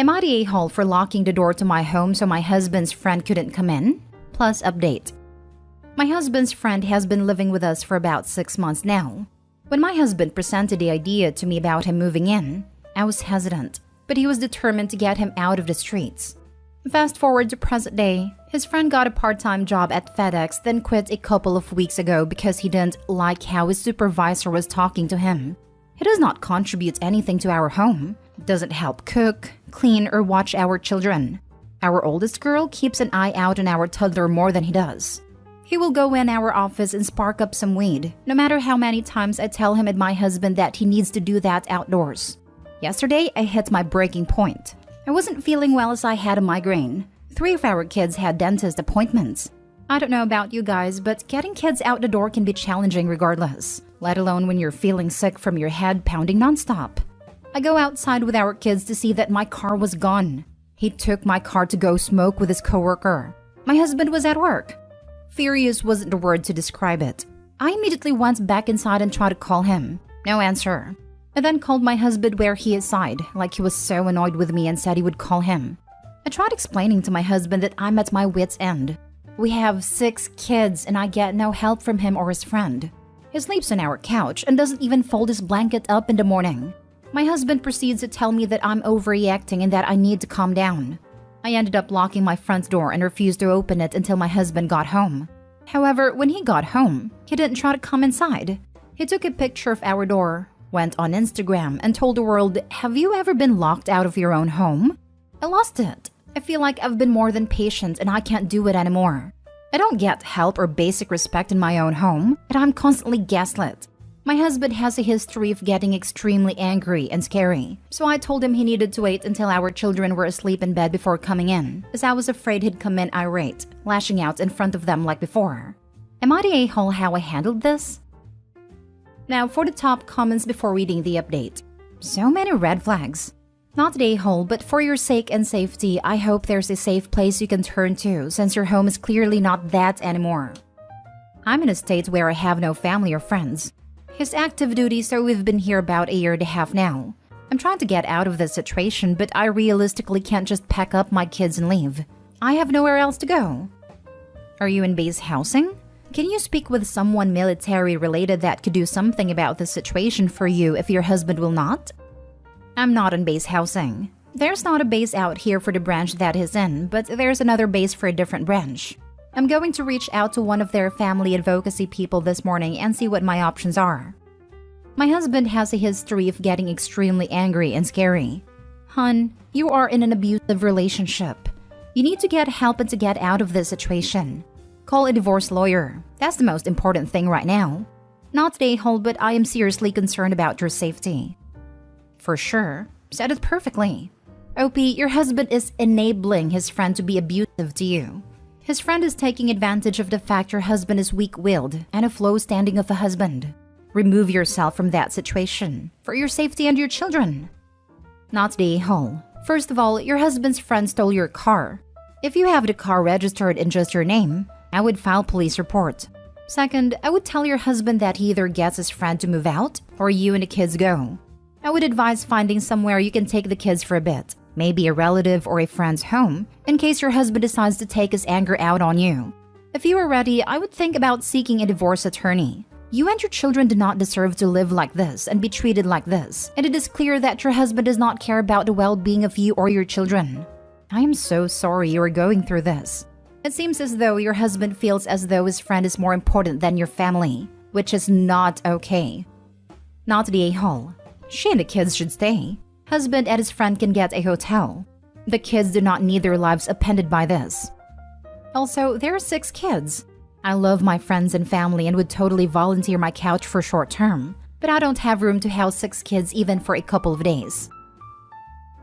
Am I the a-hole for locking the door to my home so my husband's friend couldn't come in? Plus update. My husband's friend has been living with us for about 6 months now. When my husband presented the idea to me about him moving in, I was hesitant, but he was determined to get him out of the streets. Fast forward to present day, his friend got a part-time job at FedEx, then quit a couple of weeks ago because he didn't like how his supervisor was talking to him. He does not contribute anything to our home, doesn't help cook, clean, or watch our children. Our oldest girl keeps an eye out on our toddler more than he does. He will go in our office and spark up some weed, no matter how many times I tell him and my husband that he needs to do that outdoors. Yesterday, I hit my breaking point. I wasn't feeling well as I had a migraine. 3 of our kids had dentist appointments. I don't know about you guys, but getting kids out the door can be challenging regardless, let alone when you're feeling sick from your head pounding nonstop. I go outside with our kids to see that my car was gone. He took my car to go smoke with his coworker. My husband was at work. Furious wasn't the word to describe it. I immediately went back inside and tried to call him. No answer. I then called my husband where he is side, like he was so annoyed with me and said he would call him. I tried explaining to my husband that I'm at my wit's end. We have 6 kids and I get no help from him or his friend. He sleeps on our couch and doesn't even fold his blanket up in the morning. My husband proceeds to tell me that I'm overreacting and that I need to calm down. I ended up locking my front door and refused to open it until my husband got home. However, when he got home, he didn't try to come inside. He took a picture of our door, went on Instagram, and told the world, "Have you ever been locked out of your own home?" I lost it. I feel like I've been more than patient and I can't do it anymore. I don't get help or basic respect in my own home, and I'm constantly gaslit. My husband has a history of getting extremely angry and scary, so I told him he needed to wait until our children were asleep in bed before coming in, as I was afraid he'd come in irate, lashing out in front of them like before. Am I the a-hole how I handled this? Now for the top comments before reading the update. So many red flags. Not the a-hole, but for your sake and safety, I hope there's a safe place you can turn to since your home is clearly not that anymore. I'm in a state where I have no family or friends. He's active duty, so we've been here about a year and a half now. I'm trying to get out of this situation, but I realistically can't just pack up my kids and leave. I have nowhere else to go. Are you in base housing? Can you speak with someone military related that could do something about this situation for you if your husband will not? I'm not in base housing. There's not a base out here for the branch that he's in, but there's another base for a different branch. I'm going to reach out to one of their family advocacy people this morning and see what my options are. My husband has a history of getting extremely angry and scary. Hun, you are in an abusive relationship. You need to get help and to get out of this situation. Call a divorce lawyer. That's the most important thing right now. Not the a-hole, but I am seriously concerned about your safety. For sure. Said it perfectly. OP, your husband is enabling his friend to be abusive to you. His friend is taking advantage of the fact your husband is weak-willed and a flow standing of a husband. Remove yourself from that situation, for your safety and your children. Not the a-hole. First of all, your husband's friend stole your car. If you have the car registered in just your name, I would file police report. Second, I would tell your husband that he either gets his friend to move out, or you and the kids go. I would advise finding somewhere you can take the kids for a bit. Maybe a relative or a friend's home, in case your husband decides to take his anger out on you. If you are ready, I would think about seeking a divorce attorney. You and your children do not deserve to live like this and be treated like this, and it is clear that your husband does not care about the well-being of you or your children. I am so sorry you are going through this. It seems as though your husband feels as though his friend is more important than your family, which is not okay. Not the a-hole. She and the kids should stay. Husband and his friend can get a hotel. The kids do not need their lives appended by this. Also, there are 6 kids. I love my friends and family and would totally volunteer my couch for short term, but I don't have room to house 6 kids even for a couple of days.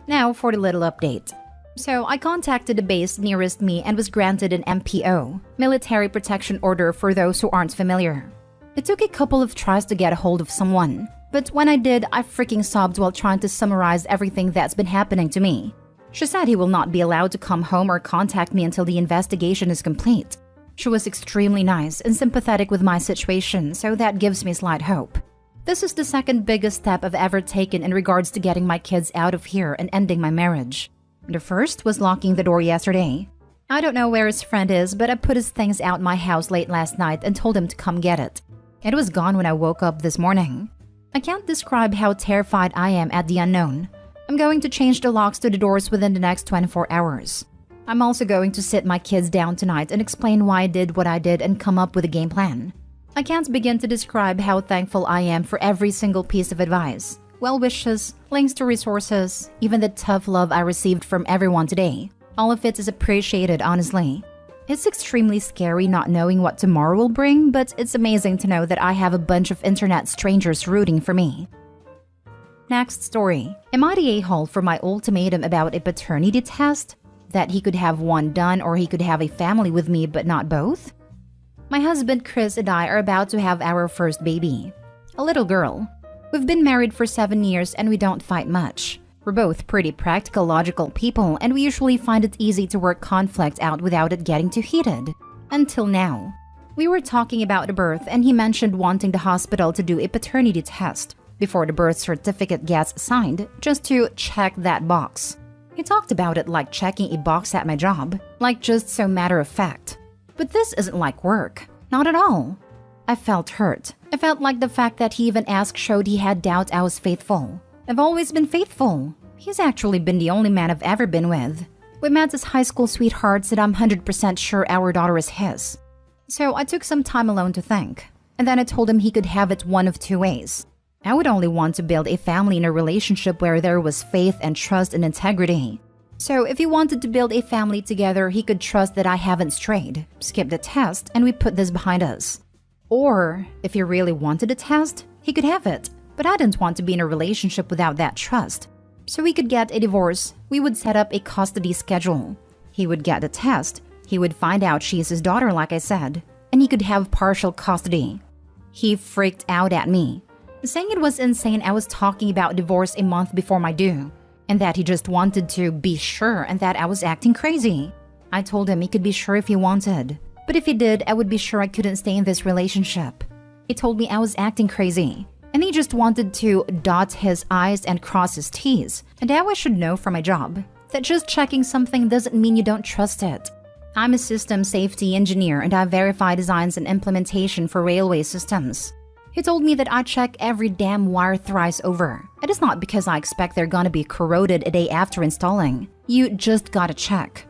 Now for the little update. So I contacted the base nearest me and was granted an MPO, Military Protection Order for those who aren't familiar. It took a couple of tries to get a hold of someone, but when I did, I freaking sobbed while trying to summarize everything that's been happening to me. She said he will not be allowed to come home or contact me until the investigation is complete. She was extremely nice and sympathetic with my situation, so that gives me slight hope. This is the second biggest step I've ever taken in regards to getting my kids out of here and ending my marriage. The first was locking the door yesterday. I don't know where his friend is, but I put his things out my house late last night and told him to come get it. It was gone when I woke up this morning. I can't describe how terrified I am at the unknown. I'm going to change the locks to the doors within the next 24 hours. I'm also going to sit my kids down tonight and explain why I did what I did and come up with a game plan. I can't begin to describe how thankful I am for every single piece of advice, well wishes, links to resources, even the tough love I received from everyone today. All of it is appreciated, honestly. It's extremely scary not knowing what tomorrow will bring, but it's amazing to know that I have a bunch of internet strangers rooting for me. Next story. Am I the a-hole for my ultimatum about a paternity test? That he could have one done or he could have a family with me but not both? My husband Chris and I are about to have our first baby. A little girl. We've been married for 7 years and we don't fight much. We're both pretty practical, logical people and we usually find it easy to work conflict out without it getting too heated. Until now. We were talking about the birth and he mentioned wanting the hospital to do a paternity test before the birth certificate gets signed, just to check that box. He talked about it like checking a box at my job, like just so matter of fact. But this isn't like work. Not at all. I felt hurt. I felt like the fact that he even asked showed he had doubt I was faithful. I've always been faithful. He's actually been the only man I've ever been with. We met as high school sweethearts and I'm 100% sure our daughter is his. So I took some time alone to think. And then I told him he could have it one of two ways. I would only want to build a family in a relationship where there was faith and trust and integrity. So if he wanted to build a family together, he could trust that I haven't strayed, skip the test, and we put this behind us. Or, if he really wanted a test, he could have it. But I didn't want to be in a relationship without that trust. So we could get a divorce. We would set up a custody schedule. He would get the test. He would find out she's his daughter, like I said. And he could have partial custody. He freaked out at me, saying it was insane I was talking about divorce a month before my due, and that he just wanted to be sure and that I was acting crazy. I told him he could be sure if he wanted, but if he did, I would be sure I couldn't stay in this relationship. He told me I was acting crazy, and he just wanted to dot his I's and cross his T's, and how I should know from my job that just checking something doesn't mean you don't trust it. I'm a system safety engineer and I verify designs and implementation for railway systems. He told me that I check every damn wire thrice over. It is not because I expect they're gonna be corroded a day after installing. You just gotta check.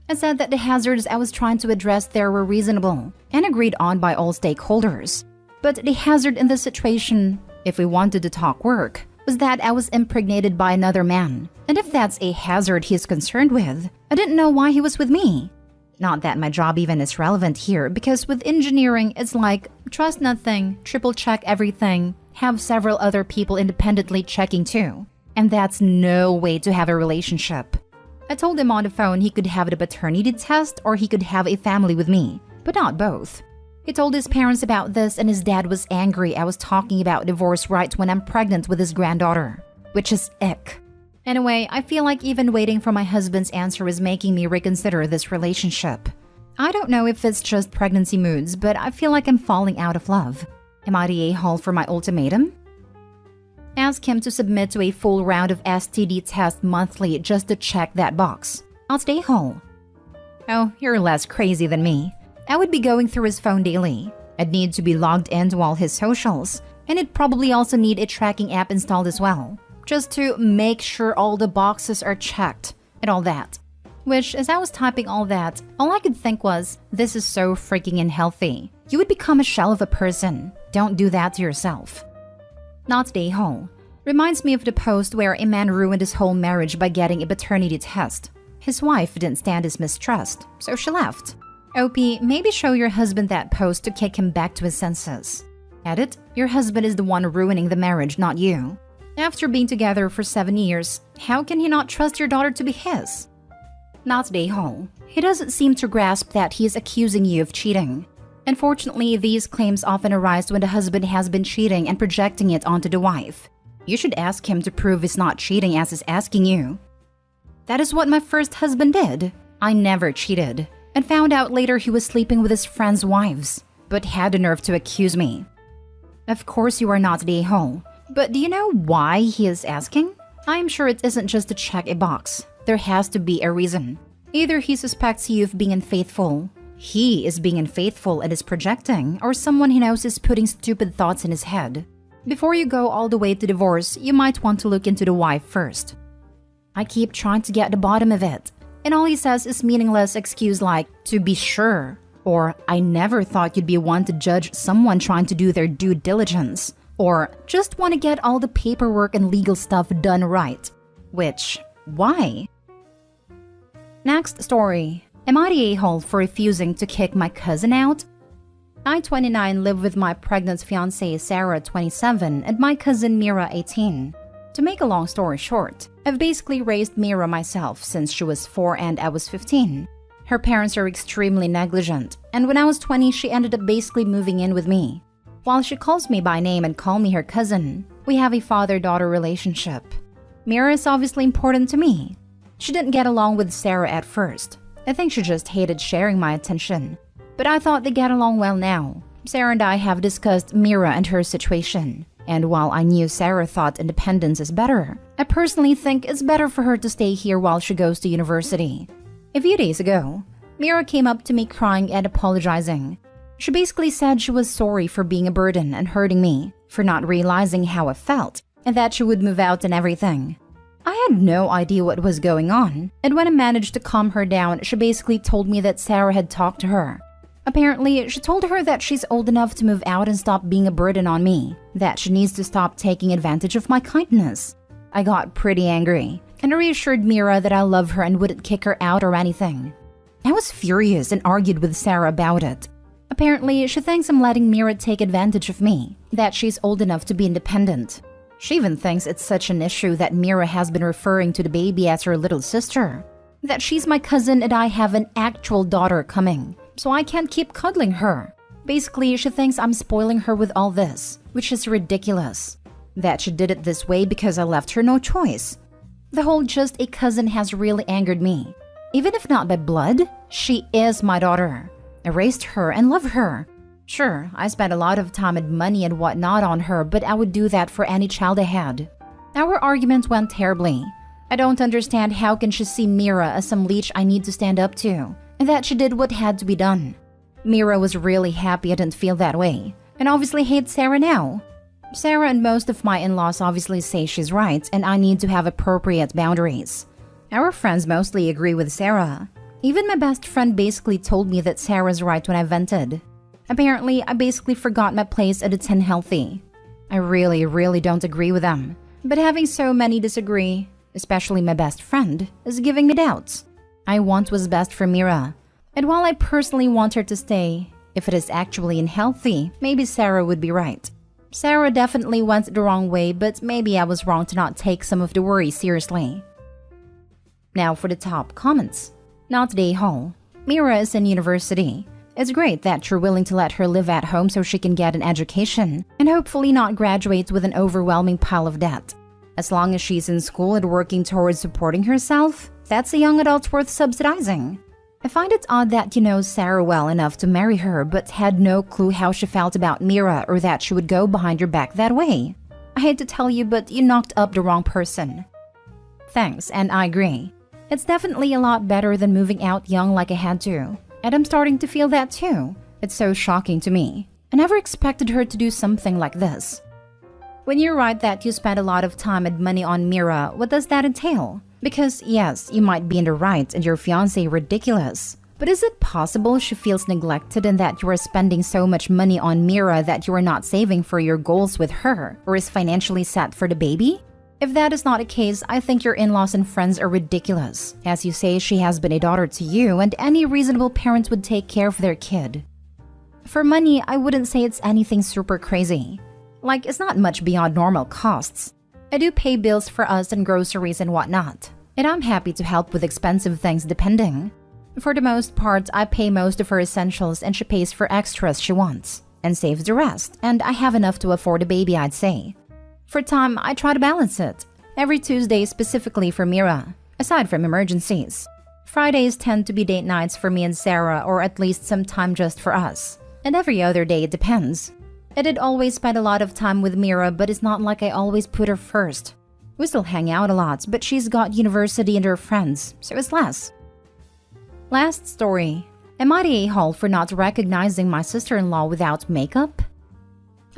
I said that the hazards I was trying to address there were reasonable and agreed on by all stakeholders. But the hazard in this situation, if we wanted to talk work, was that I was impregnated by another man. And if that's a hazard he's concerned with, I didn't know why he was with me. Not that my job even is relevant here, because with engineering, it's like trust nothing, triple check everything, have several other people independently checking too. And that's no way to have a relationship. I told him on the phone he could have the paternity test or he could have a family with me, but not both. He told his parents about this and his dad was angry I was talking about divorce right when I'm pregnant with his granddaughter, which is ick. Anyway, I feel like even waiting for my husband's answer is making me reconsider this relationship. I don't know if it's just pregnancy moods, but I feel like I'm falling out of love. Am I the a-hole for my ultimatum? Ask him to submit to a full round of STD test monthly just to check that box. I'll stay home. Oh, you're less crazy than me. I would be going through his phone daily. I'd need to be logged into all his socials, and it'd probably also need a tracking app installed as well, just to make sure all the boxes are checked and all that. Which, as I was typing all that, all I could think was, this is so freaking unhealthy. You would become a shell of a person. Don't do that to yourself. Not the a-hole. Reminds me of the post where a man ruined his whole marriage by getting a paternity test. His wife didn't stand his mistrust, so she left. OP, maybe show your husband that post to kick him back to his senses. Edit, your husband is the one ruining the marriage, not you. After being together for 7 years, how can he not trust your daughter to be his? Not the a-hole. He doesn't seem to grasp that he is accusing you of cheating. Unfortunately, these claims often arise when the husband has been cheating and projecting it onto the wife. You should ask him to prove he's not cheating as he's asking you. That is what my first husband did. I never cheated, and found out later he was sleeping with his friends' wives, but had the nerve to accuse me. Of course you are not the a-hole, but do you know why he is asking? I am sure it isn't just to check a box. There has to be a reason. Either he suspects you of being unfaithful, he is being unfaithful and is projecting, or someone he knows is putting stupid thoughts in his head. Before you go all the way to divorce, you might want to look into the wife first. I keep trying to get the bottom of it, and all he says is meaningless excuse like, to be sure, or I never thought you'd be one to judge someone trying to do their due diligence, or just want to get all the paperwork and legal stuff done right. Which, why? Next story. Am I the a-hole for refusing to kick my cousin out? I, 29, live with my pregnant fiancée Sarah, 27, and my cousin Mira, 18. To make a long story short, I've basically raised Mira myself since she was 4 and I was 15. Her parents are extremely negligent, and when I was 20, she ended up basically moving in with me. While she calls me by name and calls me her cousin, we have a father-daughter relationship. Mira is obviously important to me. She didn't get along with Sarah at first. I think she just hated sharing my attention. But I thought they get along well now. Sarah and I have discussed Mira and her situation. And while I knew Sarah thought independence is better, I personally think it's better for her to stay here while she goes to university. A few days ago, Mira came up to me crying and apologizing. She basically said she was sorry for being a burden and hurting me, for not realizing how I felt, and that she would move out and everything. I had no idea what was going on, and when I managed to calm her down, she basically told me that Sarah had talked to her. Apparently, she told her that she's old enough to move out and stop being a burden on me, that she needs to stop taking advantage of my kindness. I got pretty angry, and reassured Mira that I love her and wouldn't kick her out or anything. I was furious and argued with Sarah about it. Apparently, she thinks I'm letting Mira take advantage of me, that she's old enough to be independent. She even thinks it's such an issue that Mira has been referring to the baby as her little sister. That she's my cousin and I have an actual daughter coming, so I can't keep cuddling her. Basically, she thinks I'm spoiling her with all this, which is ridiculous. That she did it this way because I left her no choice. The whole just a cousin has really angered me. Even if not by blood, she is my daughter. I raised her and love her. Sure, I spent a lot of time and money and whatnot on her, but I would do that for any child I had. Our argument went terribly. I don't understand how can she see Mira as some leech I need to stand up to, and that she did what had to be done. Mira was really happy I didn't feel that way, and obviously hates Sarah now. Sarah and most of my in-laws obviously say she's right, and I need to have appropriate boundaries. Our friends mostly agree with Sarah. Even my best friend basically told me that Sarah's right when I vented. Apparently, I basically forgot my place at It's Unhealthy. I really don't agree with them. But having so many disagree, especially my best friend, is giving me doubts. I want what's best for Mira. And while I personally want her to stay, if it is actually unhealthy, maybe Sarah would be right. Sarah definitely went the wrong way, but maybe I was wrong to not take some of the worry seriously. Now for the top comments. Not day hall. Mira is in university. It's great that you're willing to let her live at home so she can get an education and hopefully not graduate with an overwhelming pile of debt. As long as she's in school and working towards supporting herself, that's a young adult worth subsidizing. I find it odd that you know Sarah well enough to marry her but had no clue how she felt about Mira or that she would go behind your back that way. I hate to tell you, but you knocked up the wrong person. Thanks, and I agree. It's definitely a lot better than moving out young like I had to. And I'm starting to feel that too. It's so shocking to me. I never expected her to do something like this. When you write that you spent a lot of time and money on Mira, what does that entail? Because yes, you might be in the right and your fiancé ridiculous. But is it possible she feels neglected and that you are spending so much money on Mira that you are not saving for your goals with her or is financially set for the baby? If that is not the case, I think your in-laws and friends are ridiculous. As you say, she has been a daughter to you and any reasonable parent would take care of their kid. For money, I wouldn't say it's anything super crazy. Like, it's not much beyond normal costs. I do pay bills for us and groceries and whatnot. And I'm happy to help with expensive things depending. For the most part, I pay most of her essentials and she pays for extras she wants. And saves the rest, and I have enough to afford a baby, I'd say. For time, I try to balance it. Every Tuesday specifically for Mira, aside from emergencies. Fridays tend to be date nights for me and Sarah, or at least some time just for us. And every other day it depends. I did always spend a lot of time with Mira, but it's not like I always put her first. We still hang out a lot, but she's got university and her friends, so it's less. Last story. Am I the a-hole for not recognizing my sister-in-law without makeup?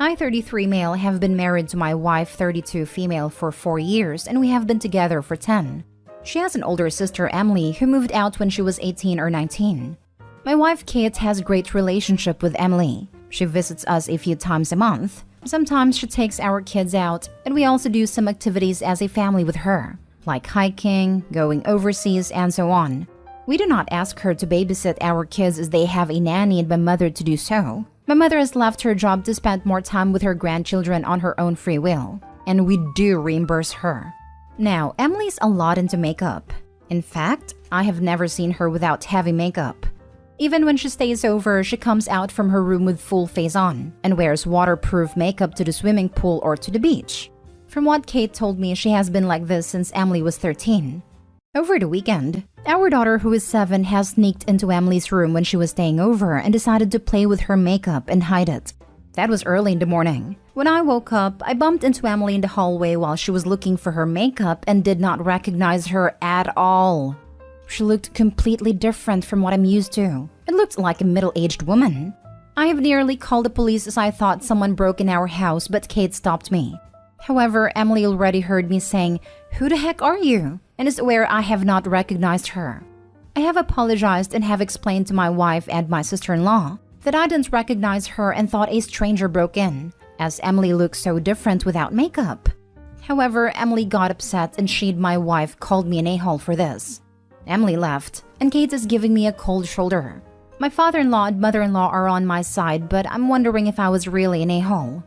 I, 33 male, have been married to my wife, 32 female, for 4 years, and we have been together for 10. She has an older sister, Emily, who moved out when she was 18 or 19. My wife, Kate, has a great relationship with Emily. She visits us a few times a month. Sometimes she takes our kids out, and we also do some activities as a family with her, like hiking, going overseas, and so on. We do not ask her to babysit our kids as they have a nanny and my mother to do so. My mother has left her job to spend more time with her grandchildren on her own free will, and we do reimburse her. Now, Emily's a lot into makeup. In fact, I have never seen her without heavy makeup. Even when she stays over, she comes out from her room with full face on and wears waterproof makeup to the swimming pool or to the beach. From what Kate told me, she has been like this since Emily was 13. Over the weekend, our daughter, who is 7, has sneaked into Emily's room when she was staying over and decided to play with her makeup and hide it. That was early in the morning. When I woke up, I bumped into Emily in the hallway while she was looking for her makeup and did not recognize her at all. She looked completely different from what I'm used to. It looked like a middle-aged woman. I have nearly called the police as I thought someone broke in our house, but Kate stopped me. However, Emily already heard me saying, "Who the heck are you?" and is aware I have not recognized her. I have apologized and have explained to my wife and my sister-in-law that I didn't recognize her and thought a stranger broke in, as Emily looks so different without makeup. However, Emily got upset and she and my wife called me an a-hole for this. Emily left, and Kate is giving me a cold shoulder. My father-in-law and mother-in-law are on my side, but I'm wondering if I was really an a-hole.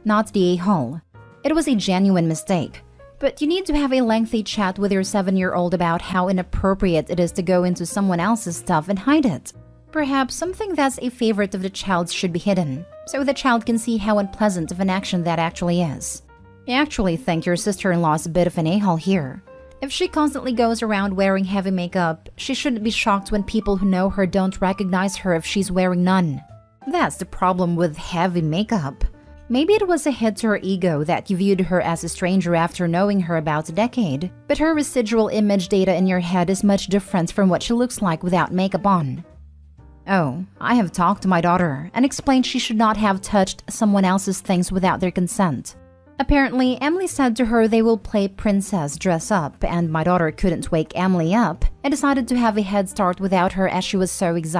Not the a-hole. It was a genuine mistake. But you need to have a lengthy chat with your 7-year-old about how inappropriate it is to go into someone else's stuff and hide it. Perhaps something that's a favorite of the child's should be hidden, so the child can see how unpleasant of an action that actually is. I actually think your sister-in-law is a bit of an a-hole here. If she constantly goes around wearing heavy makeup, she shouldn't be shocked when people who know her don't recognize her if she's wearing none. That's the problem with heavy makeup. Maybe it was a hit to her ego that you viewed her as a stranger after knowing her about a decade, but her residual image data in your head is much different from what she looks like without makeup on. Oh, I have talked to my daughter and explained she should not have touched someone else's things without their consent. Apparently, Emily said to her they will play princess dress up, and my daughter couldn't wake Emily up and decided to have a head start without her as she was so excited.